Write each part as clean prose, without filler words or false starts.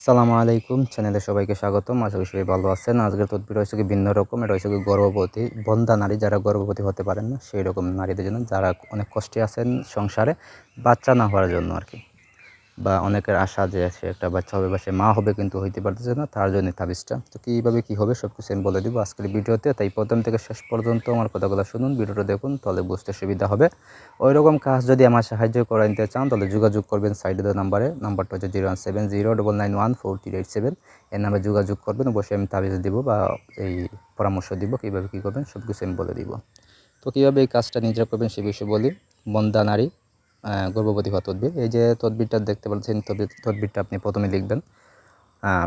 আসসালামু আলাইকুম, চ্যানেলে সবাইকে স্বাগতম। আশা করি সবাই ভালো আছেন। আজকের তদবির হচ্ছে কি ভিন্ন রকম। এটা হচ্ছে কি গর্ভবতী বন্ধ্যা নারী যারা গর্ভবতী হতে পারেন না সেই রকম নারীদের জন্য, যারা অনেক কষ্টে আছেন সংসারে বাচ্চা না হওয়ার জন্য আর কি, বা অনেকের আশা যে সে একটা বাচ্চা হবে বা সে মা হবে কিন্তু হইতে পারতেছে না, তার জন্য তাবিজটা। তো কীভাবে কী হবে সব কিছু আমি বলে দিব আজকের ভিডিওতে। তাই প্রথম থেকে শেষ পর্যন্ত আমার কথাগুলো শুনুন, ভিডিওটা দেখুন, তাহলে বুঝতে সুবিধা হবে। ওই রকম কাজ যদি আমার সাহায্য করে নিতে চান তাহলে যোগাযোগ করবেন সাইডে দেওয়া নাম্বারে। নাম্বারটা হচ্ছে 01709914387। এই নাম্বারে যোগাযোগ করবেন, অবশ্যই আমি তাবিজ দিব বা এই পরামর্শ দিব কীভাবে কী করবেন সব কিছু আমি বলে দিব। তো কীভাবে এই কাজটা নিজেরা করবেন সে বিষয়ে বলি। বন্ধ্যা নারী গর্ভবতী হওয়া তদবির। এই যে তদবিরটা দেখতে পাচ্ছেন, তদবিরটা আপনি প্রথমে লিখবেন।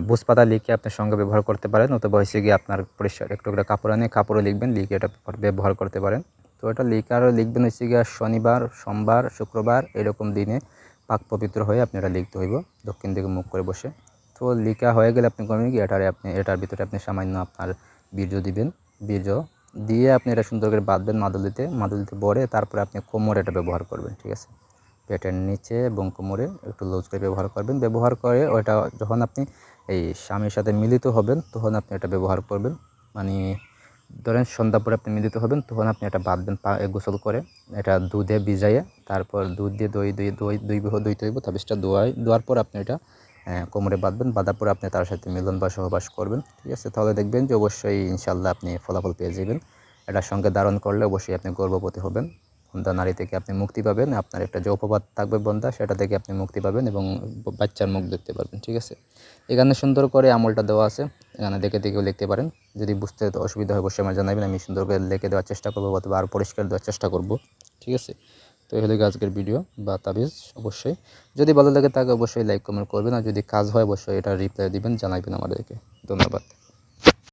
বুঝপাতা লিখে আপনার সঙ্গে ব্যবহার করতে পারেন, অথবা হচ্ছে গিয়ে আপনার পরিষ্কার একটু করে কাপড় আনিয়ে কাপড়ে লিখবেন, লিখে এটা ব্যবহার করতে পারেন। তো এটা লিখবেন হচ্ছে গিয়ে শনিবার, সোমবার, শুক্রবার এরকম দিনে পাক পবিত্র হয়ে আপনি এটা লিখতে হইব দক্ষিণ দিকে মুখ করে বসে। তো লিখা হয়ে গেলে আপনি করবেন কি, এটার ভিতরে আপনি সামান্য আপনার বীর্য দিবেন। বীর্য দিয়ে আপনি এটা সুন্দর করে বাঁধবেন মাদুলিতে ভরে, তারপরে আপনি কোমরে এটা ব্যবহার করবেন, ঠিক আছে? পেটের নিচে এবং কোমরে একটু লুজ করে ব্যবহার করবেন। ব্যবহার করে ওইটা যখন আপনি এই স্বামীর সাথে মিলিত হবেন তখন আপনি এটা ব্যবহার করবেন। মানে ধরেন সন্ধ্যা পরে আপনি মিলিত হবেন, তখন আপনি এটা বাঁধবেন গোসল করে, এটা দুধে ভিজাইয়ে, তারপর দুধ দিয়ে দইতে হইব। তাবিজটা দোয়ার পর আপনি এটা কোমরে বাঁধবেন। বাঁধার পরে আপনি তার সাথে মিলন বা সহবাস করবেন, ঠিক আছে? তাহলে দেখবেন যে অবশ্যই ইনশাল্লাহ আপনি ফলাফল পেয়ে যাবেন। এটার সঙ্গে ধারণ করলে অবশ্যই আপনি গর্ভবতী হবেন। বন্ধ্যা নারী থেকে আপনি মুক্তি পাবেন। আপনার একটা যে অপবাদ থাকবে বন্ধ্যা, সেটা থেকে আপনি মুক্তি পাবেন এবং বাচ্চার মুখ দেখতে পারবেন, ঠিক আছে? এখানে সুন্দর করে আমলটা দেওয়া আছে, এখানে দেখে দেখেও লিখতে পারেন। যদি বুঝতে অসুবিধা হয় অবশ্যই আমার জানাবেন, আমি সুন্দর করে লিখে দেওয়ার চেষ্টা করবো অথবা আরও পরিষ্কার দেওয়ার চেষ্টা করব, ঠিক আছে? তো এই হলো আজকের ভিডিও বা তাবিজ। অবশ্যই যদি ভালো লাগে তাকে অবশ্যই লাইক কমেন্ট করবেন, আর যদি কাজ হয় অবশ্যই এটা রিপ্লাই দিবেন, জানাবেন আমাদেরকে। ধন্যবাদ।